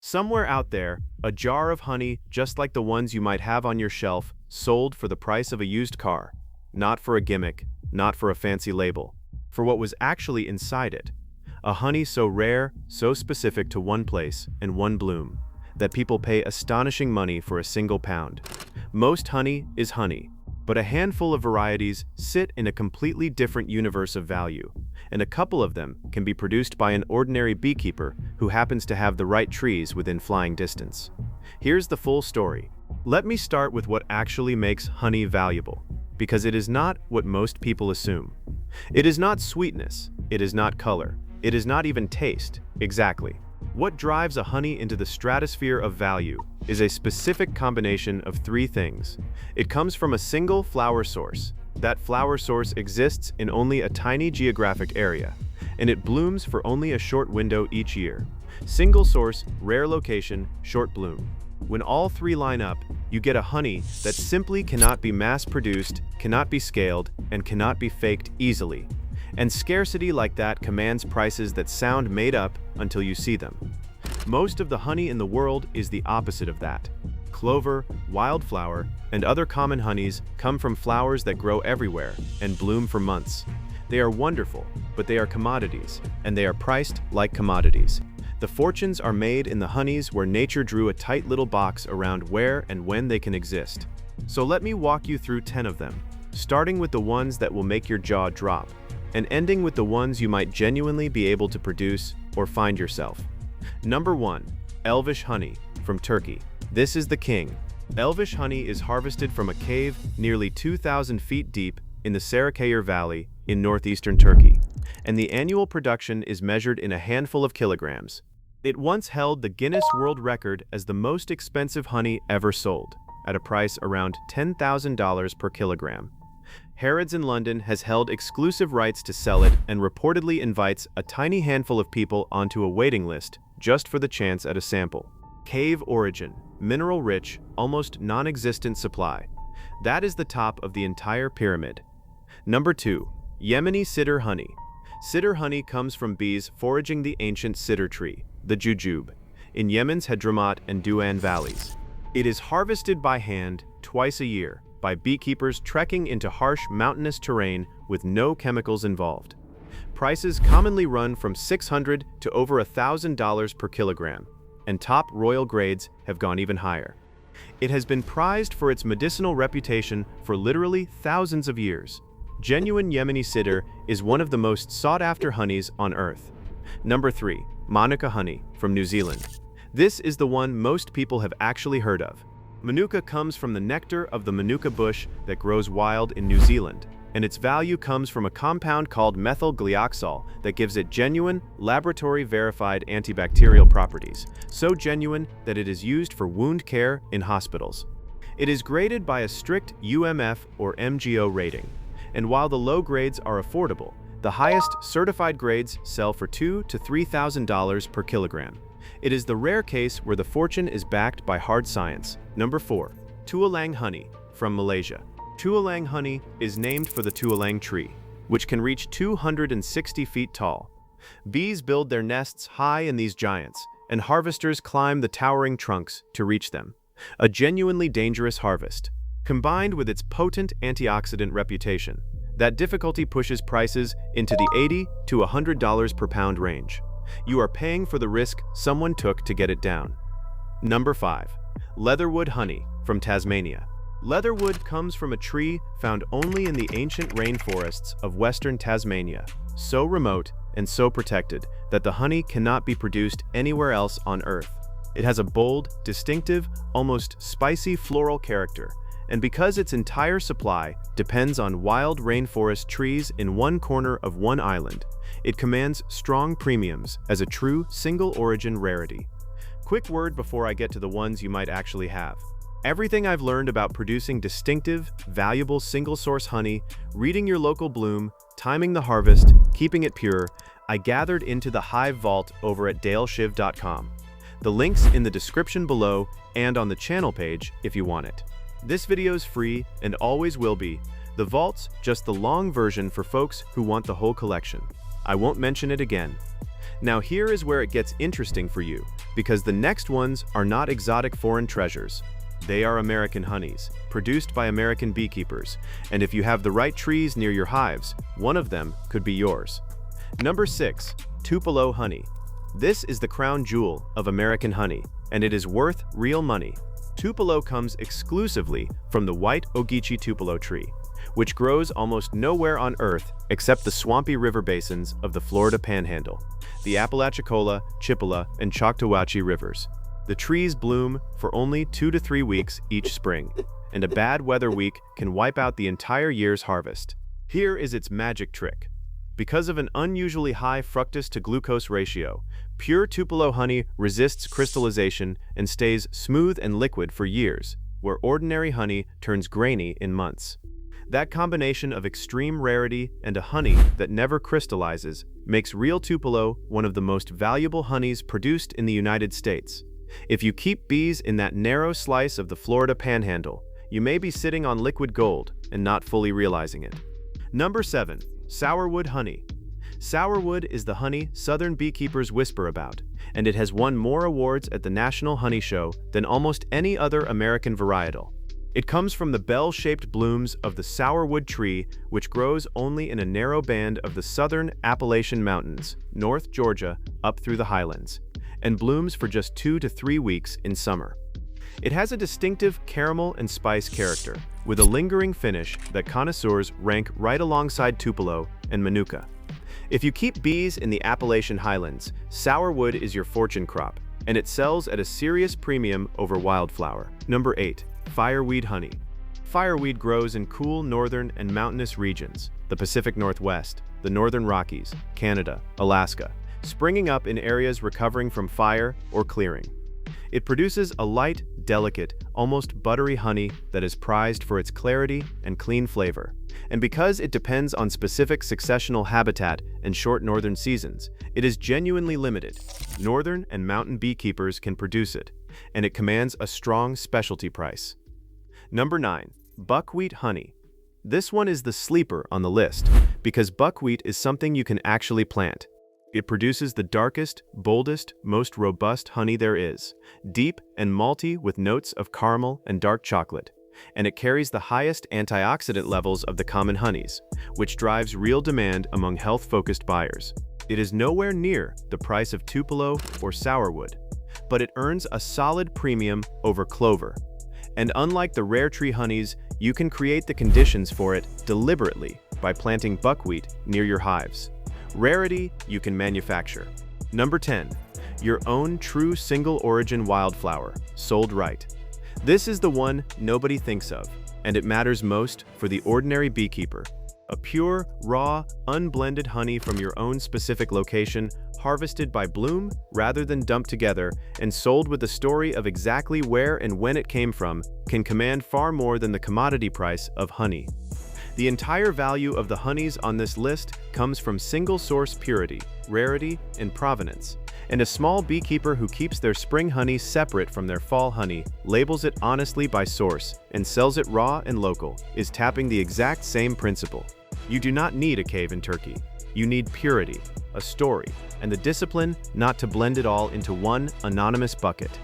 Somewhere out there, a jar of honey just like the ones you might have on your shelf, sold for the price of a used car. Not for a gimmick, not for a fancy label. For what was actually inside it. A honey so rare, so specific to one place and one bloom, that people pay astonishing money for a single pound. Most honey is honey, but a handful of varieties sit in a completely different universe of value, and a couple of them can be produced by an ordinary beekeeper who happens to have the right trees within flying distance. Here's the full story. Let me start with what actually makes honey valuable, because it is not what most people assume. It is not sweetness, it is not color, it is not even taste, exactly. What drives a honey into the stratosphere of value is a specific combination of three things. It comes from a single flower source. That flower source exists in only a tiny geographic area, and it blooms for only a short window each year. Single source, rare location, short bloom. When all three line up, you get a honey that simply cannot be mass-produced, cannot be scaled, and cannot be faked easily. And scarcity like that commands prices that sound made up until you see them. Most of the honey in the world is the opposite of that. Clover, wildflower, and other common honeys come from flowers that grow everywhere and bloom for months. They are wonderful, but they are commodities, and they are priced like commodities. The fortunes are made in the honeys where nature drew a tight little box around where and when they can exist. So let me walk you through 10 of them, starting with the ones that will make your jaw drop, and ending with the ones you might genuinely be able to produce or find yourself. Number 1. Elvish honey from Turkey. This is the king. Elvish honey is harvested from a cave nearly 2,000 feet deep in the Sarıkaya Valley in northeastern Turkey, and the annual production is measured in a handful of kilograms. It once held the Guinness World Record as the most expensive honey ever sold, at a price around $10,000 per kilogram. Harrods in London has held exclusive rights to sell it and reportedly invites a tiny handful of people onto a waiting list just for the chance at a sample. Cave origin, mineral-rich, almost non-existent supply. That is the top of the entire pyramid. Number 2. Yemeni cedar honey. Cedar honey comes from bees foraging the ancient cedar tree, the jujube, in Yemen's Hadramaut and Duan valleys. It is harvested by hand twice a year by beekeepers trekking into harsh mountainous terrain with no chemicals involved. Prices commonly run from $600 to over $1,000 per kilogram, and top royal grades have gone even higher. It has been prized for its medicinal reputation for literally thousands of years. Genuine Yemeni cedar is one of the most sought-after honeys on earth. Number 3. Manuka honey from New Zealand. This is the one most people have actually heard of. Manuka comes from the nectar of the Manuka bush that grows wild in New Zealand, and its value comes from a compound called methyl glyoxal that gives it genuine, laboratory-verified antibacterial properties, so genuine that it is used for wound care in hospitals. It is graded by a strict UMF or MGO rating, and while the low grades are affordable, the highest certified grades sell for $2,000 to $3,000 per kilogram. It is the rare case where the fortune is backed by hard science. Number 4. Tualang honey from Malaysia. Tualang honey is named for the tualang tree, which can reach 260 feet tall. Bees build their nests high in these giants, and harvesters climb the towering trunks to reach them. A genuinely dangerous harvest. Combined with its potent antioxidant reputation, that difficulty pushes prices into the $80 to $100 per pound range. You are paying for the risk someone took to get it down. Number 5. Leatherwood honey from Tasmania. Leatherwood comes from a tree found only in the ancient rainforests of western Tasmania, so remote and so protected that the honey cannot be produced anywhere else on Earth. It has a bold, distinctive, almost spicy floral character, and because its entire supply depends on wild rainforest trees in one corner of one island, it commands strong premiums as a true single-origin rarity. Quick word before I get to the ones you might actually have. Everything I've learned about producing distinctive, valuable single-source honey, reading your local bloom, timing the harvest, keeping it pure, I gathered into the Hive Vault over at daleshiv.com. The link's in the description below and on the channel page if you want it. This video's free and always will be. The Vault's just the long version for folks who want the whole collection. I won't mention it again. Now here is where it gets interesting for you, because the next ones are not exotic foreign treasures. They are American honeys, produced by American beekeepers, and if you have the right trees near your hives, one of them could be yours. Number 6. Tupelo honey. This is the crown jewel of American honey, and it is worth real money. Tupelo comes exclusively from the white Ogeechee tupelo tree, which grows almost nowhere on Earth except the swampy river basins of the Florida Panhandle, the Apalachicola, Chippewa, and Choctawhatchee rivers. The trees bloom for only 2 to 3 weeks each spring, and a bad weather week can wipe out the entire year's harvest. Here is its magic trick. Because of an unusually high fructose to glucose ratio, pure Tupelo honey resists crystallization and stays smooth and liquid for years, where ordinary honey turns grainy in months. That combination of extreme rarity and a honey that never crystallizes makes real Tupelo one of the most valuable honeys produced in the United States. If you keep bees in that narrow slice of the Florida Panhandle, you may be sitting on liquid gold and not fully realizing it. Number 7. Sourwood honey. Sourwood is the honey Southern beekeepers whisper about, and it has won more awards at the National Honey Show than almost any other American varietal. It comes from the bell-shaped blooms of the sourwood tree, which grows only in a narrow band of the southern Appalachian Mountains, North Georgia, up through the highlands, and blooms for just 2 to 3 weeks in summer. It has a distinctive caramel and spice character, with a lingering finish that connoisseurs rank right alongside Tupelo and Manuka. If you keep bees in the Appalachian Highlands, sourwood is your fortune crop, and it sells at a serious premium over wildflower. Number 8. Fireweed honey. Fireweed grows in cool northern and mountainous regions, the Pacific Northwest, the Northern Rockies, Canada, Alaska, springing up in areas recovering from fire or clearing. It produces a light, delicate, almost buttery honey that is prized for its clarity and clean flavor. And because it depends on specific successional habitat and short northern seasons, it is genuinely limited. Northern and mountain beekeepers can produce it, and it commands a strong specialty price. Number 9. Buckwheat honey. This one is the sleeper on the list, because buckwheat is something you can actually plant. It produces the darkest, boldest, most robust honey there is, deep and malty with notes of caramel and dark chocolate, and it carries the highest antioxidant levels of the common honeys, which drives real demand among health-focused buyers. It is nowhere near the price of Tupelo or sourwood, but it earns a solid premium over clover. And unlike the rare tree honeys, you can create the conditions for it deliberately by planting buckwheat near your hives. Rarity you can manufacture. Number 10. Your own true single-origin wildflower, sold right. This is the one nobody thinks of, and it matters most for the ordinary beekeeper. A pure, raw, unblended honey from your own specific location, harvested by bloom rather than dumped together, and sold with a story of exactly where and when it came from, can command far more than the commodity price of honey. The entire value of the honeys on this list comes from single-source purity, rarity, and provenance. And a small beekeeper who keeps their spring honey separate from their fall honey, labels it honestly by source, and sells it raw and local, is tapping the exact same principle. You do not need a cave in Turkey. You need purity, a story, and the discipline not to blend it all into one anonymous bucket.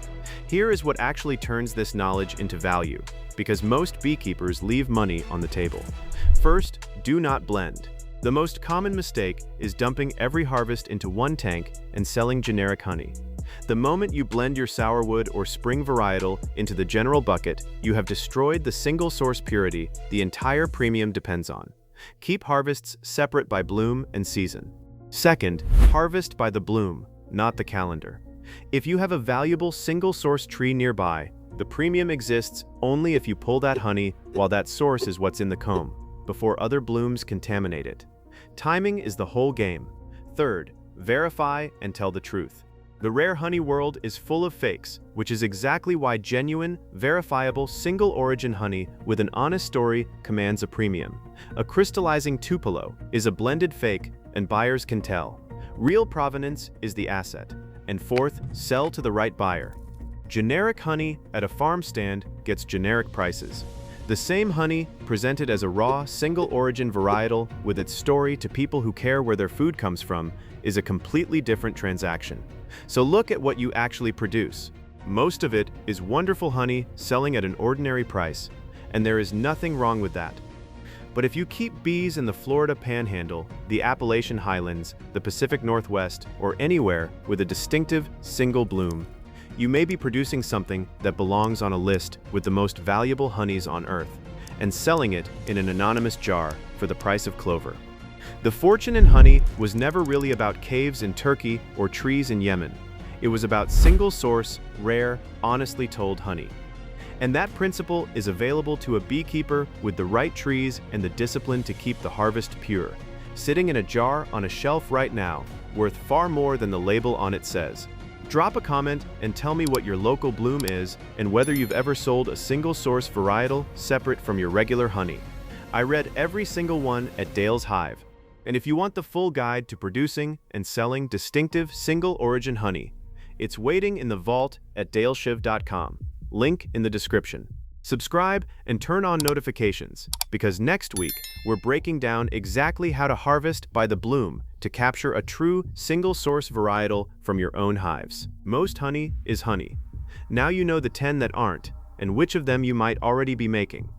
Here is what actually turns this knowledge into value, because most beekeepers leave money on the table. First, do not blend. The most common mistake is dumping every harvest into one tank and selling generic honey. The moment you blend your sourwood or spring varietal into the general bucket, you have destroyed the single-source purity the entire premium depends on. Keep harvests separate by bloom and season. Second, harvest by the bloom, not the calendar. If you have a valuable single-source tree nearby, the premium exists only if you pull that honey while that source is what's in the comb, before other blooms contaminate it. Timing is the whole game. Third, verify and tell the truth. The rare honey world is full of fakes, which is exactly why genuine, verifiable, single-origin honey with an honest story commands a premium. A crystallizing Tupelo is a blended fake, and buyers can tell. Real provenance is the asset. And fourth, sell to the right buyer. Generic honey at a farm stand gets generic prices. The same honey, presented as a raw, single-origin varietal with its story to people who care where their food comes from, is a completely different transaction. So look at what you actually produce. Most of it is wonderful honey selling at an ordinary price, and there is nothing wrong with that. But if you keep bees in the Florida Panhandle, the Appalachian Highlands, the Pacific Northwest, or anywhere with a distinctive single bloom, you may be producing something that belongs on a list with the most valuable honeys on Earth, and selling it in an anonymous jar for the price of clover. The fortune in honey was never really about caves in Turkey or trees in Yemen. It was about single-source, rare, honestly told honey. And that principle is available to a beekeeper with the right trees and the discipline to keep the harvest pure, sitting in a jar on a shelf right now, worth far more than the label on it says. Drop a comment and tell me what your local bloom is and whether you've ever sold a single-source varietal separate from your regular honey. I read every single one at Dale's Hive. And if you want the full guide to producing and selling distinctive single-origin honey, it's waiting in the vault at daleshiv.com. Link in the description. Subscribe and turn on notifications, because next week we're breaking down exactly how to harvest by the bloom to capture a true single-source varietal from your own hives. Most honey is honey. Now you know the 10 that aren't, and which of them you might already be making.